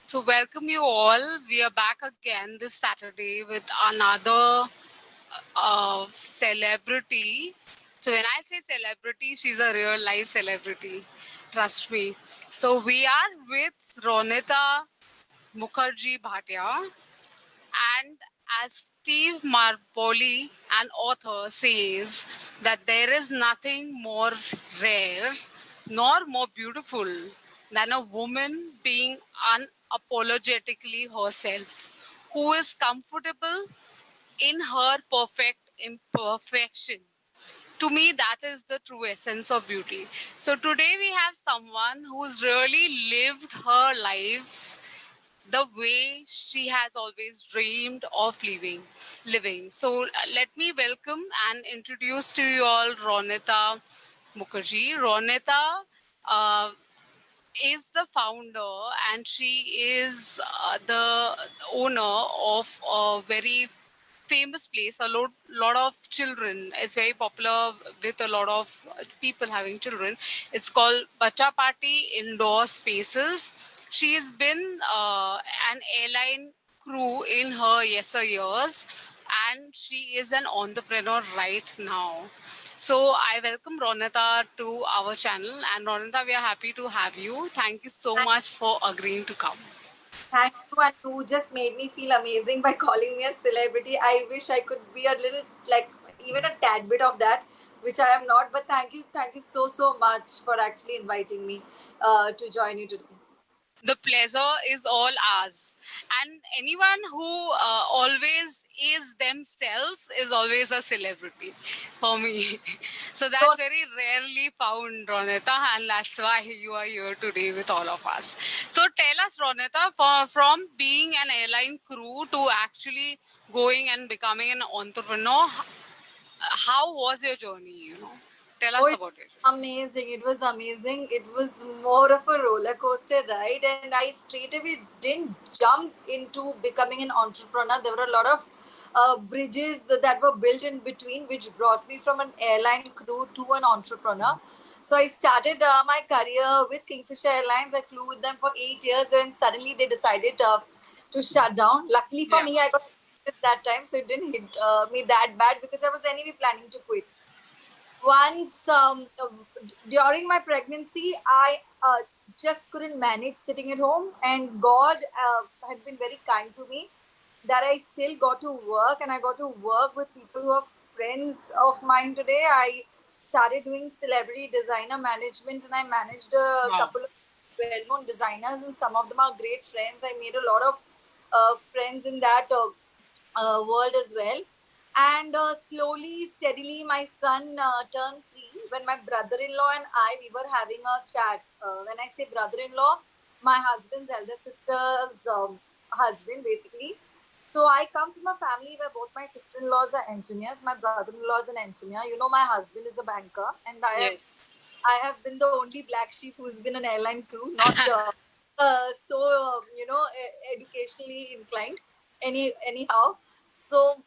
So, welcome you all. We are back again this Saturday with another celebrity. So, when I say celebrity, she's a real life celebrity. Trust me. So, we are with Ronita Mukherjee Bhatia. And as Steve Marpoli, an author, says that there is nothing more rare nor more beautiful than a woman being unapologetically herself, who is comfortable in her perfect imperfection. To me, that is the true essence of beauty. So today we have someone who's really lived her life the way she has always dreamed of living. So let me welcome and introduce to you all Ronita Mukherjee. Ronita uh, is the founder and she is the owner of a very famous place. A lot of children. It's very popular with a lot of people having children. It's called Bacha Party Indoor Spaces. She's been an airline crew in her years, and she is an entrepreneur right now. So I welcome Ronita to our channel, and Ronita, we are happy to have you. Thank you so Thank, much for agreeing to come. thank you, and you just made me feel amazing by calling me a celebrity. I wish I could be a little, like, even a tad bit of that, which I am not. But thank you so much for actually inviting me to join you today. The pleasure is all ours. And anyone who always is themselves is always a celebrity for me. So that's So, very rarely found, Ronita, and that's why you are here today with all of us. So tell us, Ronita, from being an airline crew to actually going and becoming an entrepreneur, how was your journey? Tell oh, us it about it. was amazing. It was amazing. It was more of a roller coaster ride, and I straight away didn't jump into becoming an entrepreneur. There were a lot of bridges that were built in between, which brought me from an airline crew to an entrepreneur. So I started my career with Kingfisher Airlines. I flew with them for 8 years, and suddenly they decided to shut down. Luckily for Yeah. me, I got at that time, so it didn't hit me that bad because I was anyway planning to quit. Once during my pregnancy, I just couldn't manage sitting at home, and God had been very kind to me that I still got to work, and I got to work with people who are friends of mine today. I started doing celebrity designer management, and I managed a Wow. couple of well-known designers, and some of them are great friends. I made a lot of friends in that world as well. And slowly, steadily, my son turned 3 when my brother-in-law and I we were having a chat. When I say brother-in-law, my husband's elder sister's husband, basically. So I come from a family where both my sister-in-laws are engineers. My brother-in-law is an engineer. You know, my husband is a banker, and Yes. I have been the only black sheep who's been an airline crew, not so educationally inclined. Anyhow, so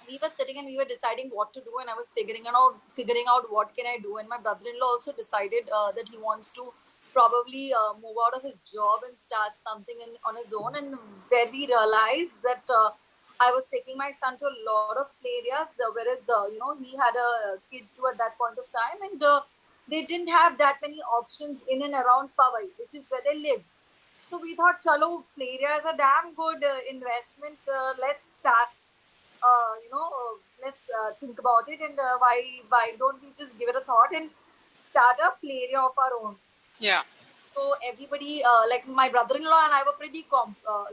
we were sitting and we were deciding what to do, and I was figuring out what can I do. And my brother-in-law also decided that he wants to probably move out of his job and start something on his own. And where we realized that I was taking my son to a lot of play areas, whereas he had a kid too at that point of time, and they didn't have that many options in and around Powai, which is where they live. So we thought, chalo, play area is a damn good investment. Let's start. Let's think about it, and why don't we just give it a thought and start a play area of our own? Yeah. So everybody, like my brother-in-law and I, were pretty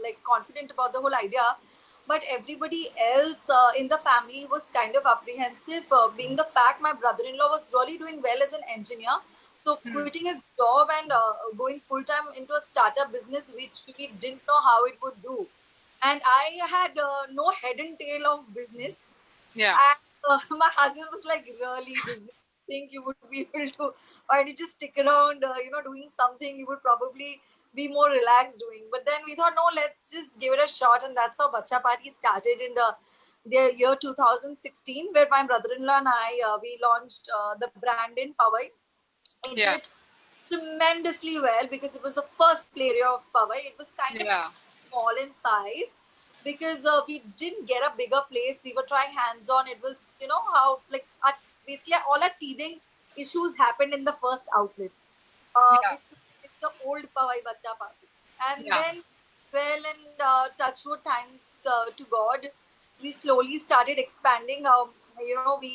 like confident about the whole idea, but everybody else in the family was kind of apprehensive, being the fact my brother-in-law was really doing well as an engineer. So quitting his job and going full time into a startup business, which we didn't know how it would do, and I had no head and tail of business. Yeah. And my husband was like, really, this think you would be able to, why don't you just stick around, doing something you would probably be more relaxed doing. But then we thought, no, let's just give it a shot. And that's how Bacha Party started in the year 2016, where my brother-in-law and I, we launched the brand in Powai. It Yeah. did tremendously well because it was the first play area of Powai. It was kind of Yeah. small in size because we didn't get a bigger place. We were trying hands on. It was, you know, how like basically all our teething issues happened in the first outlet, Yeah. which is the old Powai Bacha Party. And Yeah. then, well, and touchwood, thanks to God, we slowly started expanding. You know, we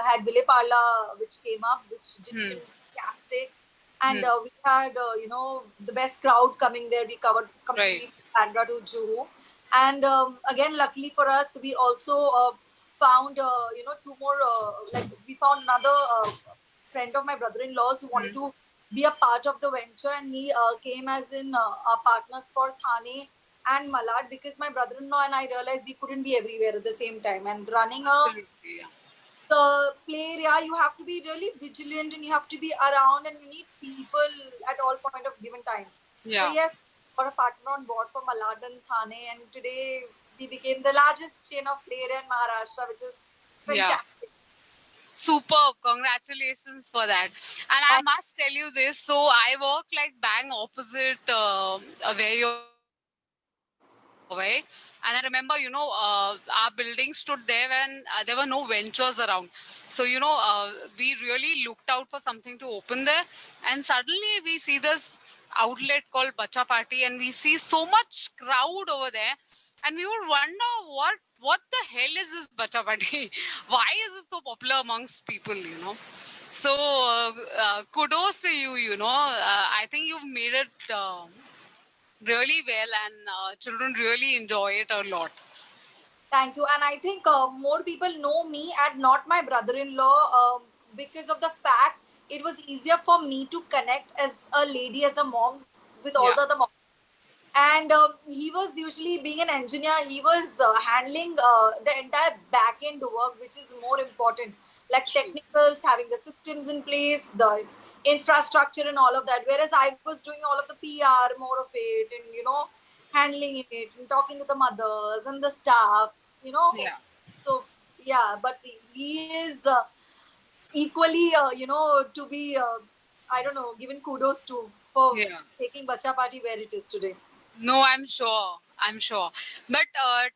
had Ville Parla, which came up, which did Hmm. fantastic. And Hmm. we had, you know, the best crowd coming there. We covered Right. completely Bandra to Juhu. And again, luckily for us, we also found, you know, two more, like we found another friend of my brother-in-law's who wanted Hmm. to be a part of the venture, and he came as in our partners for Thane and Malad, because my brother-in-law and I realized we couldn't be everywhere at the same time. And running a Absolutely. Yeah. the play area, you have to be really vigilant and you have to be around, and you need people at all point of given time. So Yeah. yes, got a partner on board for Malad and Thane, and today we became the largest chain of play area in Maharashtra, which is Yeah. fantastic. Superb. Congratulations for that. And I must tell you this. So I work like bang opposite where you're working in Powai. And I remember, our building stood there when there were no ventures around. So, we really looked out for something to open there. And suddenly we see this outlet called Bacha Party, and we see so much crowd over there. And we would wonder what the hell is this Bacha Party? Why is it so popular amongst people? So kudos to you. I think you've made it really well, and children really enjoy it a lot. Thank you. And I think more people know me and not my brother-in-law, because of the fact it was easier for me to connect as a lady, as a mom, with all Yeah. the other moms. And he was usually, being an engineer, he was handling the entire back end work, which is more important, like True. technicals, having the systems in place, the infrastructure and all of that, whereas I was doing all of the PR, more of it, and you know, handling it and talking to the mothers and the staff, you know. Yeah. So yeah, but he is equally, you know, to be I don't know, given kudos to for Yeah. taking Bacha Party where it is today. No, I'm sure. I'm sure. But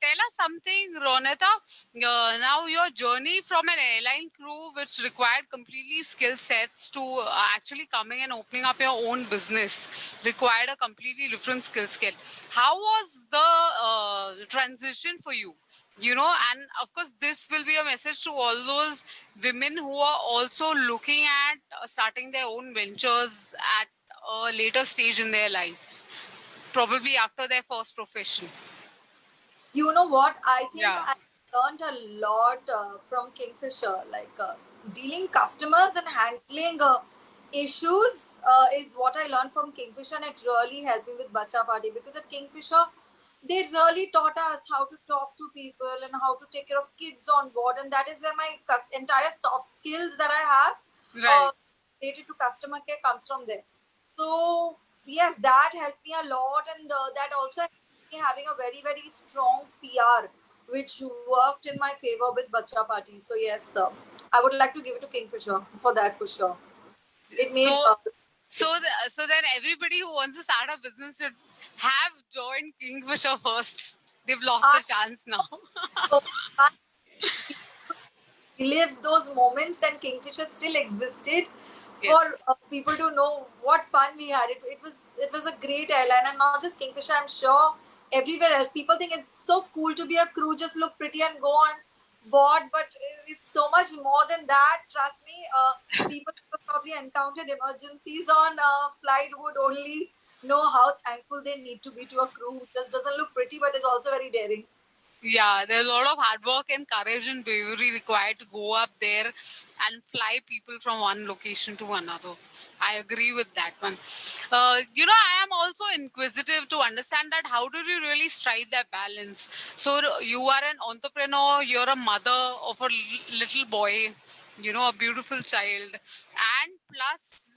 tell us something, Ronita. Now, your journey from an airline crew, which required completely skill sets, to actually coming and opening up your own business, required a completely different skill set. How was the transition for you? And of course, this will be a message to all those women who are also looking at starting their own ventures at a later stage in their life, probably after their first profession. You know what? I think Yeah. I learned a lot from Kingfisher, like dealing customers and handling issues is what I learned from Kingfisher, and it really helped me with Bacha Party, because at Kingfisher they really taught us how to talk to people and how to take care of kids on board, and that is where my entire soft skills that I have Right. related to customer care comes from there. So yes, that helped me a lot, and that also helped me having a very very strong PR, which worked in my favor with Bacha Party. So yes, I would like to give it to Kingfisher for that, for sure. It So, made so then everybody who wants to start a business should have joined Kingfisher first. They've lost the I chance now. so much relive those moments, and Kingfisher still existed for Yes. people to know what fun we had. It was a great airline, and not just Kingfisher. I'm sure everywhere else people think it's so cool to be a crew, just look pretty and go on board, but it's so much more than that. Trust me, people who have probably encountered emergencies on flight would only know how thankful they need to be to a crew who just doesn't look pretty but is also very daring. Yeah, there's a lot of hard work and courage and bravery required to go up there and fly people from one location to another. I agree with that one. I am also inquisitive to understand that how do you really strike that balance? So you are an entrepreneur, you're a mother of a little boy, a beautiful child, and plus,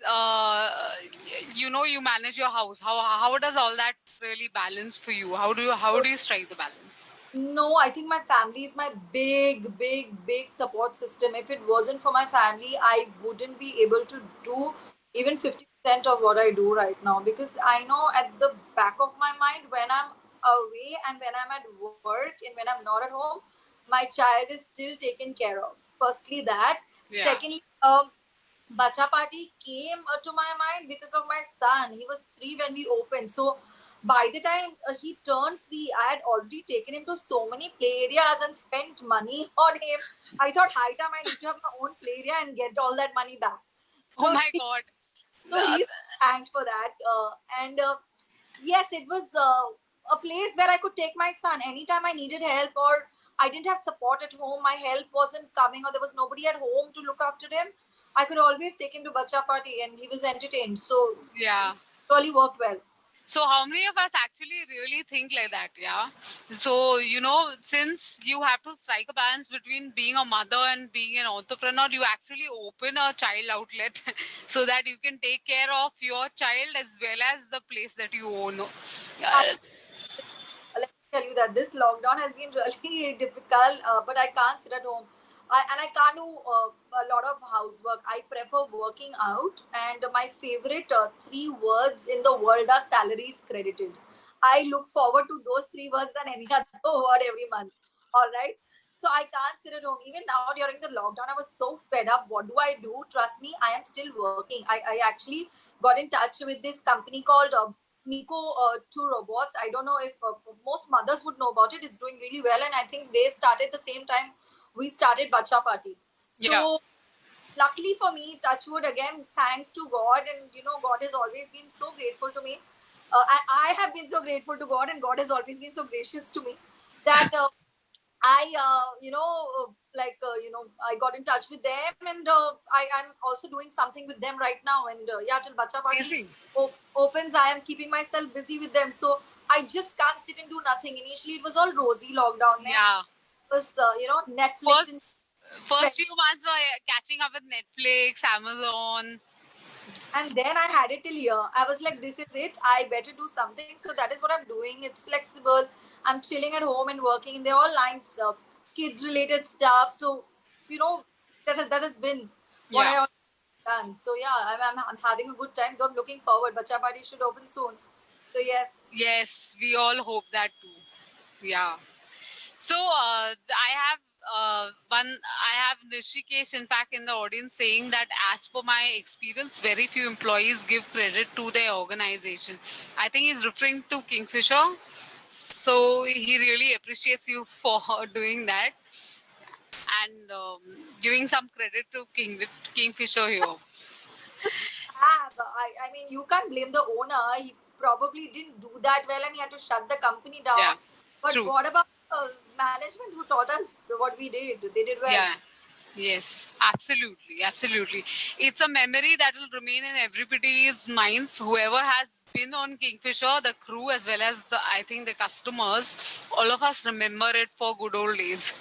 you manage your house. How does all that really balance for you? How do you strike the balance? No, I think my family is my big, big, big support system. If it wasn't for my family, I wouldn't be able to do even 50% of what I do right now, because I know at the back of my mind, when I'm away and when I'm at work and when I'm not at home, my child is still taken care of. Firstly, that. Yeah. Secondly, Bacha Party came to my mind because of my son. He was 3 when we opened. So by the time he turned 3, I had already taken him to so many play areas and spent money on him. I thought, high time I need to have my own play area and get all that money back. Oh So my God. so Uh, he's thanked for that. And yes, it was a place where I could take my son anytime I needed help, or I didn't have support at home. My help wasn't coming, or there was nobody at home to look after him. I could always take him to Bacha Party, and he was entertained. So yeah. it really worked well. So how many of us actually really think like that? Yeah. So, since you have to strike a balance between being a mother and being an entrepreneur, you actually open a child outlet so that you can take care of your child as well as the place that you own. Let me tell you that this lockdown has been really difficult, but I can't sit at home. I can't do a lot of housework. I prefer working out, and my favorite 3 words in the world are salaries credited. I look forward to those 3 words than any other word every month. All right. So I can't sit at home. Even now during the lockdown, I was so fed up. What do I do? Trust me, I am still working. I actually got in touch with this company called Miko 2 Robots. I don't know if most mothers would know about it. It's doing really well, and I think they started the same time we started Bacha Party. Yeah. So luckily for me, touchwood again, thanks to God, and God has always been so grateful to me. I have been so grateful to God, and God has always been so gracious to me that I got in touch with them, and I'm also doing something with them right now. And yeah, till Bacha Party Amazing. opens, I am keeping myself busy with them. So I just can't sit and do nothing. Initially, it was all rosy lockdown. Yeah. It was, Netflix and First, first few months were catching up with Netflix, Amazon. and then I had it till here. I was like, this is it. I better do something. So that is what I'm doing. It's flexible. I'm chilling at home and working. They're all lines, kid related stuff. So, you know, that has been what Yeah. I done. So yeah, I'm having a good time. Though I'm looking forward. Bacha Party should open soon. So yes. Yes, we all hope that too. Yeah. So I have I have Nishikesh in fact in the audience saying that as per my experience, very few employees give credit to their organization. I think he's referring to Kingfisher. So he really appreciates you for doing that and giving some credit to Kingfisher here. I mean, you can't blame the owner. He probably didn't do that well and he had to shut the company Yeah, down. But true. what about management who taught us what we did? They did well. Yeah. Yes, absolutely, absolutely. It's a memory that will remain in everybody's minds. Whoever has been on Kingfisher, the crew as well as I think the customers, all of us remember it for good old days.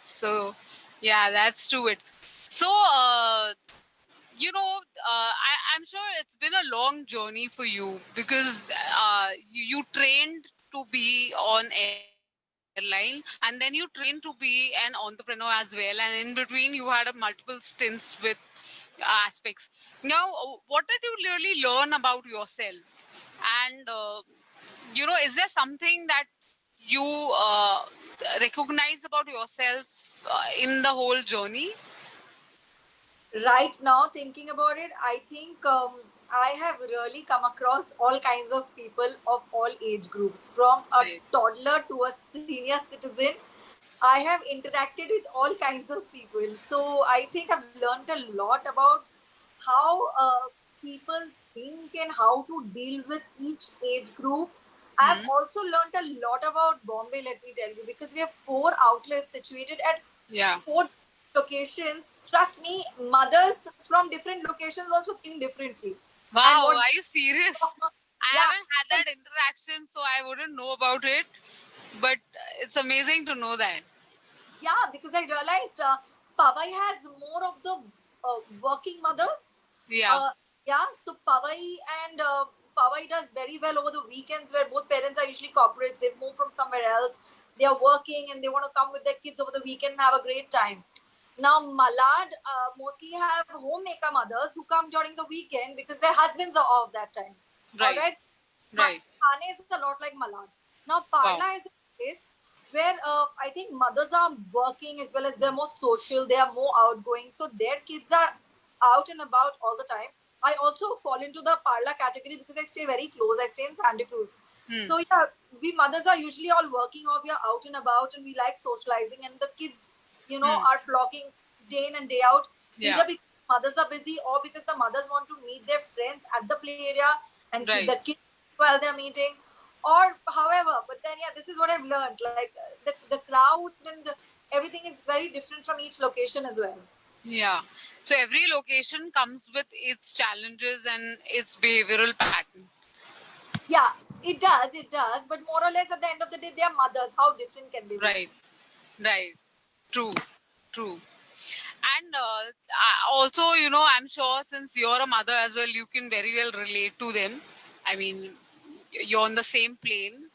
So, yeah, that's true. So, I'm sure it's been a long journey for you because you trained to be on airline and then you trained to be an entrepreneur as well. And in between, you had a multiple stints with aspects. Now, what did you really learn about yourself? And, is there something that you recognize about yourself in the whole journey? Right now, thinking about it, I think I have really come across all kinds of people of all age groups, from a Right. toddler to a senior citizen. I have interacted with all kinds of people. So I think I've learned a lot about how people think and how to deal with each age group. I've Hmm. also learned a lot about Bombay, let me tell you, because we have 4 outlets situated at Yeah. 4 locations. Trust me, mothers from different locations also think differently. And Wow, what, are you serious? I yeah, haven't had that interaction, so I wouldn't know about it. But it's amazing to know that. yeah, because I realized Powai has more of the working mothers. Yeah. Uh, yeah, so Powai and Powai does very well over the weekends where both parents are usually corporates. They've moved from somewhere else. They are working and they want to come with their kids over the weekend and have a great time. Now, Malad mostly have homemaker mothers who come during the weekend because their husbands are off that time. All Right. right. Right. Thane is a lot like Malad. Now, Wow. Parla is a place where I think mothers are working as well as they're more social, they are more outgoing. So their kids are out and about all the time. I also fall into the Parla category because I stay very close. I stay in Santa Cruz. Hmm. So yeah, we mothers are usually all working or we are out and about and we like socializing and the kids, are flocking day in and day out. Yeah. Either because mothers are busy or because the mothers want to meet their friends at the play area and keep Right. the kids while they're meeting or however. But then yeah, this is what I've learned. Like the crowd and everything is very different from each location as well. Yeah. So every location comes with its challenges and its behavioral pattern. Yeah, it does. But more or less at the end of the day, they are mothers. How different can they be? Right. Right. True. True. And also, I'm sure since you're a mother as well, you can very well relate to them. I mean, you're on the same plane.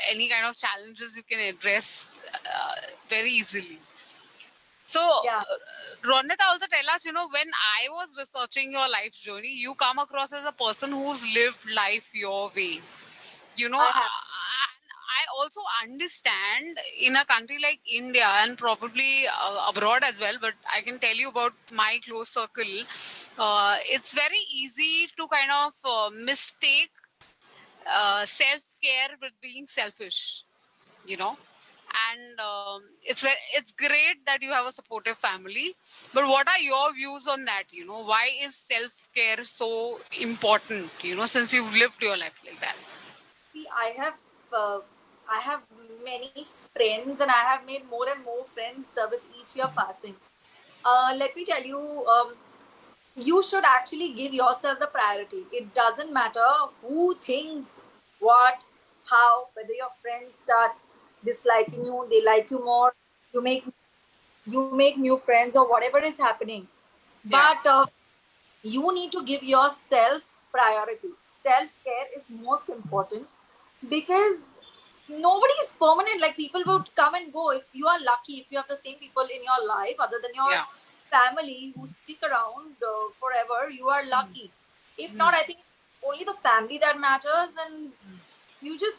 Any kind of challenges you can address very easily. So, Yeah. Ronita, also tell us, when I was researching your life journey, you come across as a person who's lived life your way. I have. I also understand in a country like India and probably abroad as well, but I can tell you about my close circle. It's very easy to kind of mistake self care with being selfish, you know. And it's great that you have a supportive family, but what are your views on that? Why is self care so important? Since you've lived your life like that. See, uh, I have many friends, and I have made more and more friends with each year passing. Let me tell you, you should actually give yourself the priority. It doesn't matter who thinks what, how, whether your friends start disliking you, they like you more, you make you make new friends or whatever is happening. Yeah. But you need to give yourself priority. Self care is most important because nobody is permanent. Like people would come and go. If you are lucky, if you have the same people in your life other than your Yeah. family who stick around forever, you are lucky. If Hmm. not, I think it's only the family that matters, and you just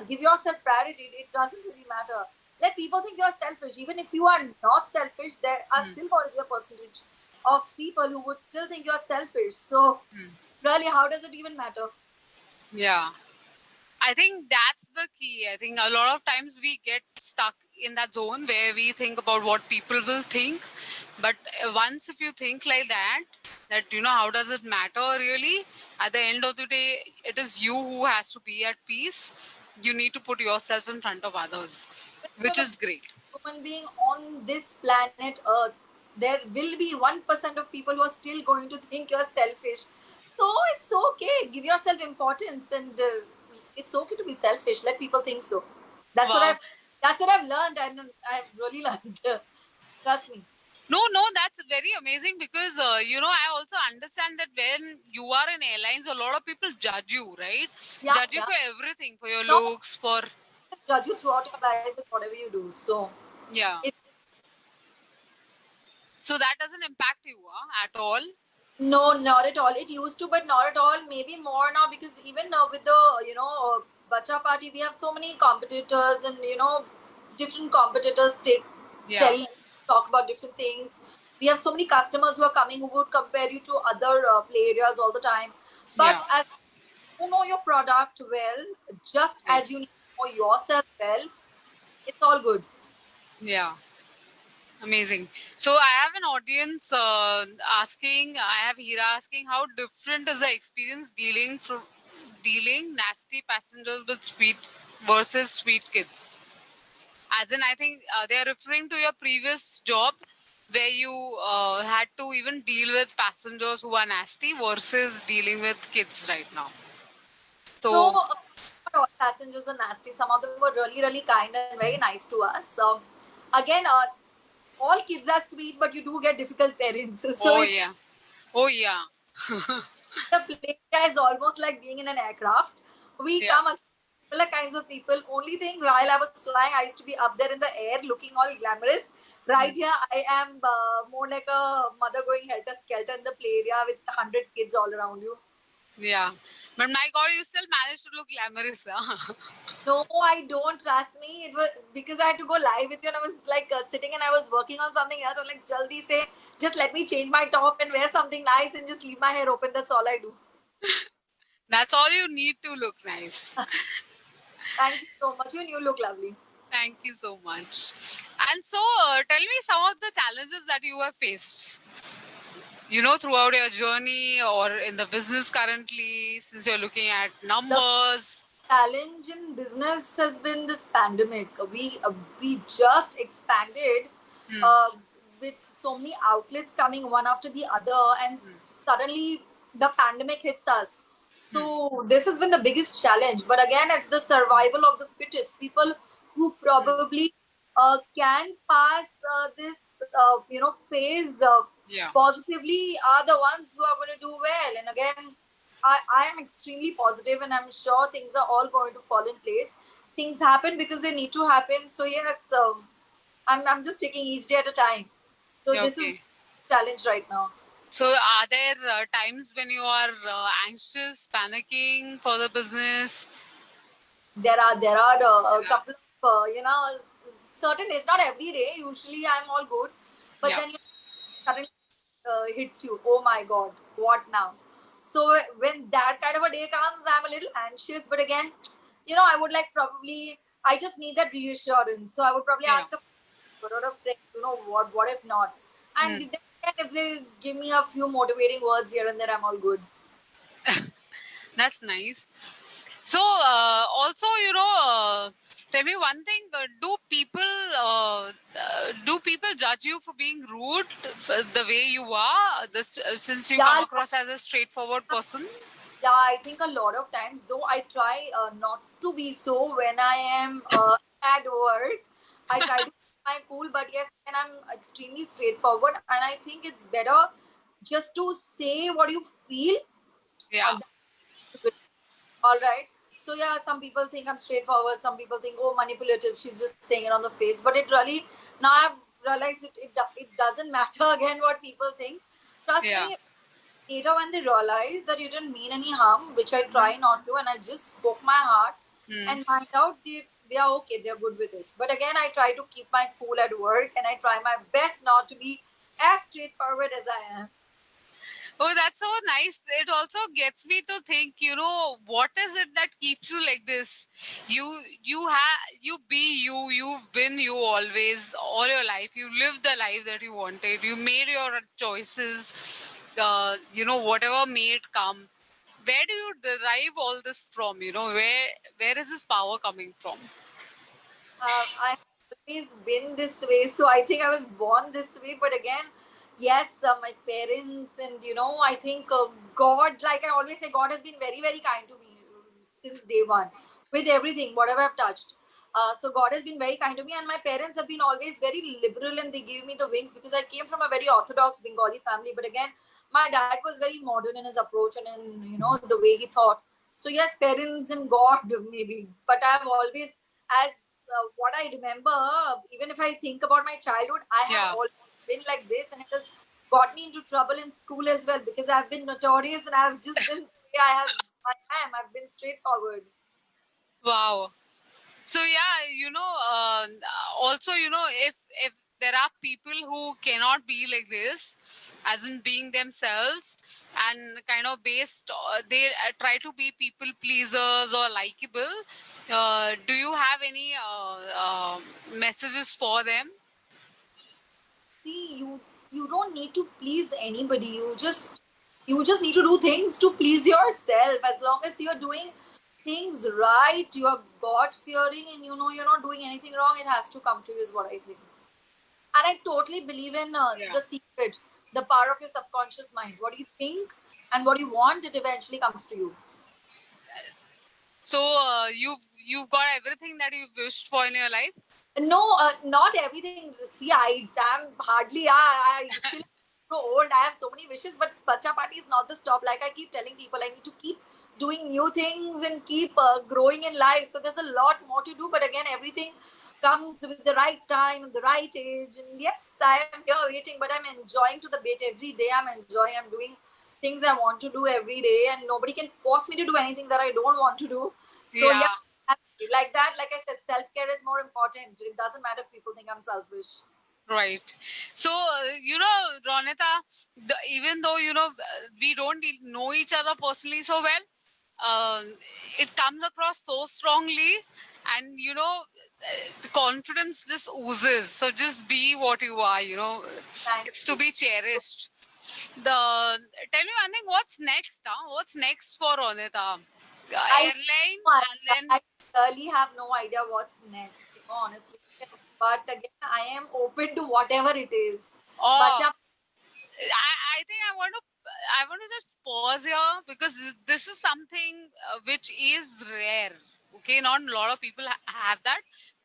give yourself priority. It doesn't really matter. Let people think you're selfish. Even if you are not selfish, there are Hmm. still going to be a percentage of people who would still think you're selfish. So Hmm. really, how does it even matter? Yeah. I think that's the key. I think a lot of times we get stuck in that zone where we think about what people will think. But once if you think like that, how does it matter really? At the end of the day, it is you who has to be at peace. You need to put yourself in front of others, You're which the is great. human being on this planet Earth. There will be 1% of people who are still going to think you're selfish. So it's okay. Give yourself importance, and it's okay to be selfish. Let people think so. That's what Wow. I've. That's what I've learned, and I've really learned. Trust me. No, that's very amazing because, I also understand that when you are in airlines, a lot of people judge you, right? Yeah, Judge you yeah. for everything, for your No, looks, for, judge you throughout your life with whatever you do. So yeah. it So that doesn't impact you at all. no, not at all. It used to, but not at all. Maybe more now because even now with the bacha party, we have so many competitors and different competitors Yeah, tell talk about different things. We have so many customers who are coming who would compare you to other play areas all the time. But yeah, as you know your product well, just right. as you know yourself well, it's all good. Yeah, amazing. So I have an audience I have Hira asking, how different is the experience dealing nasty passengers with sweet versus sweet kids? As in, I think they are referring to your previous job where you had to even deal with passengers who are nasty versus dealing with kids right now. So, So, not all passengers are nasty. Some of them were really, really kind and very nice to us. Again, all kids are sweet, but you do get difficult parents. So oh it's yeah, oh yeah, the plane is almost like being in an aircraft. We yeah, come similar kinds of people. Only thing, while I was flying, I used to be up there in the air looking all glamorous. Right here, I am more like a mother going helter skelter in the play area with 100 kids all around you. Yeah. But my God, you still managed to look glamorous. Huh? No, I don't. Trust me. It was because I had to go live with you, and I was like sitting and I was working on something else. I'm like, Jaldi say, just let me change my top and wear something nice and just leave my hair open. That's all I do. That's all you need to look nice. Thank you so much. You look lovely. Thank you so much. And so, tell me some of the challenges that you have faced, throughout your journey or in the business currently, since you're looking at The numbers. challenge in business has been this pandemic. We just expanded Hmm. with so many outlets coming one after the other, and suddenly the pandemic hits us. So this has been the biggest challenge. But again, it's the survival of the fittest. People who probably can pass this phase Yeah. positively are the ones who are going to do well. And again, I am extremely positive, and I'm sure things are all going to fall in place. Things happen because they need to happen. So yes, I'm just taking each day at a time. So this is Okay. challenge right now. So, are there times when you are anxious, panicking for the business? There are a couple of certain days, not every day. Usually I'm all good, but Yeah. then suddenly hits you. Oh my God, what now? So when that kind of a day comes, I'm a little anxious. But again, I would like probably I just need that reassurance. So I would probably Yeah. ask a friend or a friend, what if not? And Hmm. then if they give me a few motivating words here and there, I'm all good. That's nice. So, also, tell me one thing: do people judge you for being rude, the way you are, since you come Yeah, across as a straightforward person? yeah, I think a lot of times, though I try not to be so when I am at work. I try to keep my cool, but yes, when I'm extremely straightforward, and I think it's better just to say what you feel. Yeah. That's good. All right. So yeah, some people think I'm straightforward. Some people think, oh, manipulative. She's just saying it on the face. But it really, now I've realized it doesn't matter again what people think. Trust Yeah. me, later when they realize that you didn't mean any harm, which I Hmm. try not to, and I just spoke my heart Hmm. and find out they are okay, they're good with it. But again, I try to keep my cool at work, and I try my best not to be as straightforward as I am. Oh, that's so nice. It also gets me to think, what is it that keeps you like this? You be you, you've been you always, all your life. You lived the life that you wanted. You made your choices, whatever may it come. Where do you derive all this from? Where is this power coming from? I have always been this way, so I think I was born this way. But again, yes, my parents and I think God, like I always say, God has been very, very kind to me since day one with everything, whatever I've touched. So God has been very kind to me, and my parents have been always very liberal, and they gave me the wings because I came from a very orthodox Bengali family. But again, my dad was very modern in his approach and in the way he thought. So yes, parents and God maybe, but I've always as what I remember, even if I think about my childhood, I have Yeah. always been like this, and it has got me into trouble in school as well because I've been notorious and I've just been the way I've been straightforward. Wow. So yeah, also, if there are people who cannot be like this, as in being themselves, and kind of they try to be people pleasers or likable. Do you have any messages for them? See, you don't need to please anybody. You just need to do things to please yourself. As long as you're doing things right, you are God fearing, and you're not doing anything wrong, it has to come to you. Is what I think. And I totally believe in Yeah. the secret, the power of your subconscious mind. What you think and what you want, it eventually comes to you. So you've got everything that you've wished for in your life. No, not everything. See, I am hardly. I still grow old. I have so many wishes, but bacha party is not the stop. Like I keep telling people, I need to keep doing new things and keep growing in life. So there's a lot more to do, but again, everything comes with the right time and the right age. And yes, I am here waiting, but I'm enjoying to the bit every day. I'm enjoying. I'm doing things I want to do every day, and nobody can force me to do anything that I don't want to do. So Yeah. yeah, like that, like I said, self-care is more important. It doesn't matter if people think I'm selfish. Right. So, Ronita, even though, we don't know each other personally so well, it comes across so strongly, and, the confidence just oozes. So just be what you are, Thank it's to you. be cherished. Tell me one thing, what's next? Huh? What's next for Ronita? I Airline, and then, I really have no idea what's next, honestly. But again, I am open to whatever it is. oh, Bacha, I think I want to just pause here, because this is something which is rare. Okay, not a lot of people have that.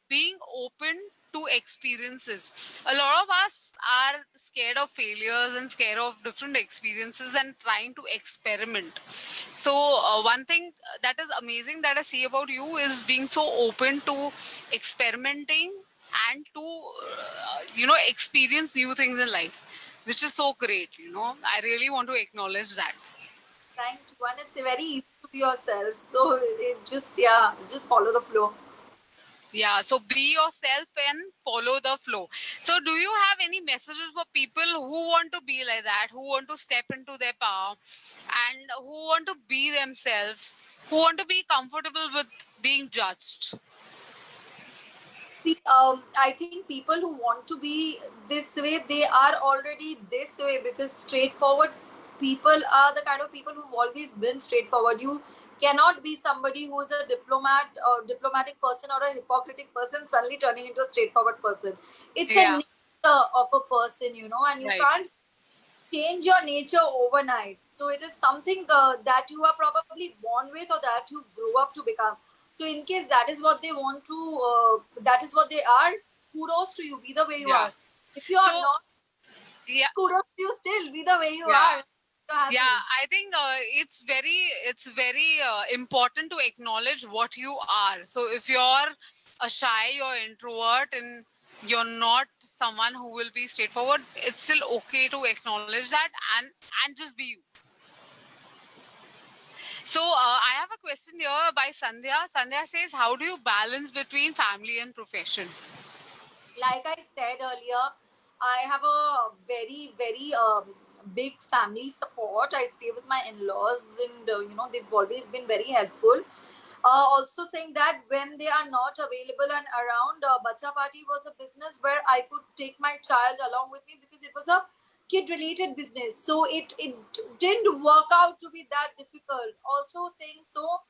Being open to experiences. A lot of us are scared of failures and scared of different experiences and trying to experiment. So, one thing that is amazing that I see about you is being so open to experimenting and to, experience new things in life, which is so great. I really want to acknowledge that. thank you. And it's very easy to be yourself. So it just, yeah, just follow the flow. Yeah, so be yourself and follow the flow. So, do you have any messages for people who want to be like that, who want to step into their power, and who want to be themselves, who want to be comfortable with being judged? See, I think people who want to be this way, they are already this way, because straightforward people are the kind of people who've always been straightforward. You cannot be somebody who's a diplomat or diplomatic person or a hypocritic person suddenly turning into a straightforward person. It's a Yeah, nature of a person, and you right. can't change your nature overnight. So it is something that you are probably born with or that you grow up to become. So in case that is what they want to, that is what they are, kudos to you. Be the way you Yeah. are. If you So, are not, yeah, kudos to you still. Be the way you yeah. are. You're Yeah, happy. I think it's very important to acknowledge what you are. So if you're a shy or introvert and you're not someone who will be straightforward, it's still okay to acknowledge that and just be you. So I have a question here by Sandhya. Sandhya says, how do you balance between family and profession? Like I said earlier, I have a very, very big family support. I stay with my in-laws, and they've always been very helpful. Also saying that when they are not available and around, Bacha Party was a business where I could take my child along with me, because it was a kid-related business. So it didn't work out to be that difficult. Also saying so,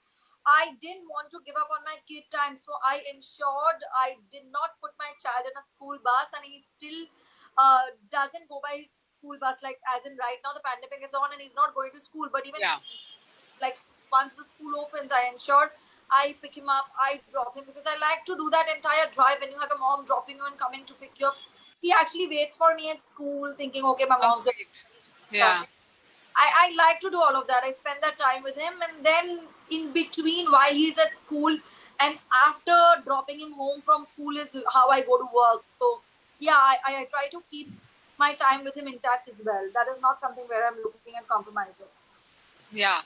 I didn't want to give up on my kid time, so I ensured I did not put my child in a school bus, and he still doesn't go by school bus. Like, as in right now, the pandemic is on, and he's not going to school. But even Yeah, like once the school opens, I ensure I pick him up, I drop him, because I like to do that entire drive when you have a mom dropping you and coming to pick you up. He actually waits for me at school, thinking, okay, my how mom's going sweet. to Yeah, I like to do all of that. I spend that time with him, and then in between, while he's at school and after dropping him home from school, is how I go to work. So, yeah, I try to keep my time with him intact as well. That is not something where I'm looking at compromising. yeah.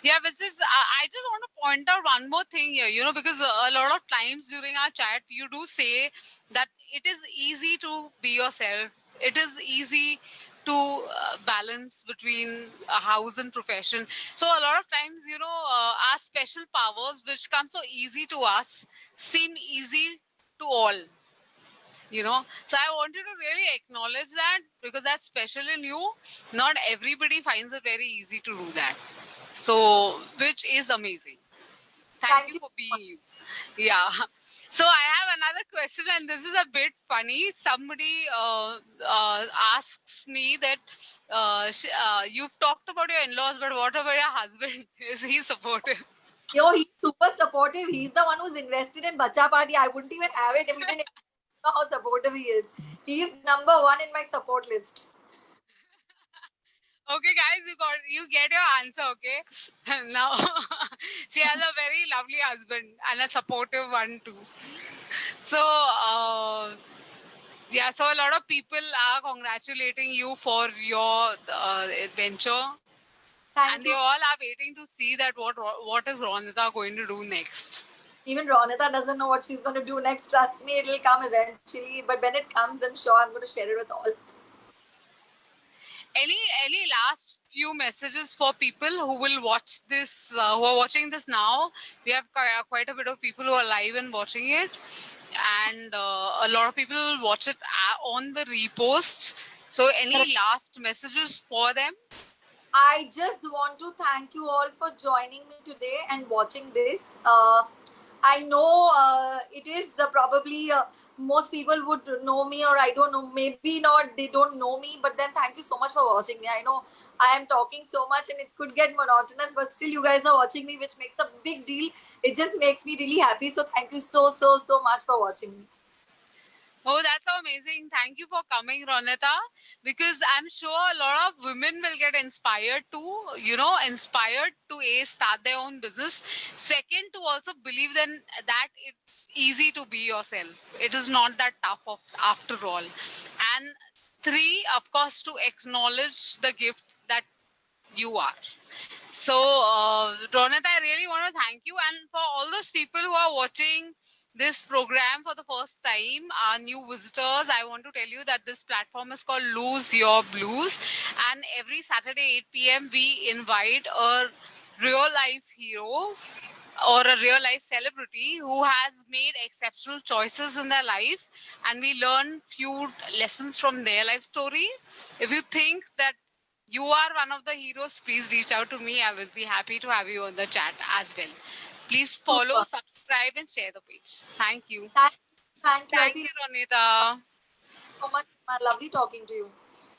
Yeah, which is, I just want to point out one more thing here, because a lot of times during our chat, you do say that it is easy to be yourself. It is easy to balance between a house and profession. So a lot of times, our special powers, which come so easy to us, seem easy to all. So I want you to really acknowledge that, because that's special in you. Not everybody finds it very easy to do that, so which is amazing. Thank Thank you you for so much. being you. Yeah. So I have another question, and this is a bit funny. Somebody asks me that you've talked about your in-laws, but what about your husband? Is he supportive? Yo, he's super supportive. He's the one who's invested in Bacha Party. I wouldn't even have it if he didn't know how supportive he is. He's number one in my support list. Okay, guys, you get your answer. Okay, now she has a very lovely husband and a supportive one too. So yeah, so a lot of people are congratulating you for your adventure, and Thank they you. all are waiting to see that what is Ronita going to do next. Even Ronita doesn't know what she's going to do next. Trust me, it'll come eventually. But when it comes, I'm sure I'm going to share it with all. Any last few messages for people who will watch this, who are watching this now? We have quite a bit of people who are live and watching it, and a lot of people will watch it on the repost. So, any last messages for them? I just want to thank you all for joining me today and watching this. I know it is probably most people would know me, or I don't know, maybe not, they don't know me, but then thank you so much for watching me. I know I am talking so much and it could get monotonous, but still you guys are watching me, which makes a big deal. It just makes me really happy. So thank you so much for watching me. Oh, that's so amazing. Thank you for coming, Ronita, because I'm sure a lot of women will get inspired to, inspired to start their own business. Second, to also believe then that it's easy to be yourself. It is not that tough after all. And three, of course, to acknowledge the gift that you are. So, Ronit, I really want to thank you. And for all those people who are watching this program for the first time, our new visitors, I want to tell you that this platform is called Lose Your Blues. And every Saturday, 8 p.m., we invite a real life hero or a real life celebrity who has made exceptional choices in their life, and we learn few lessons from their life story. If you think that you are one of the heroes, please reach out to me. I will be happy to have you on the chat as well. Please follow, Super. subscribe, and share the page. Thank you. Thank you. I Thank feel you, Ronita. so much. Lovely talking to you.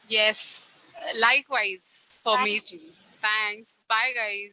Yes, likewise for Thank me too. Thanks. Bye, guys.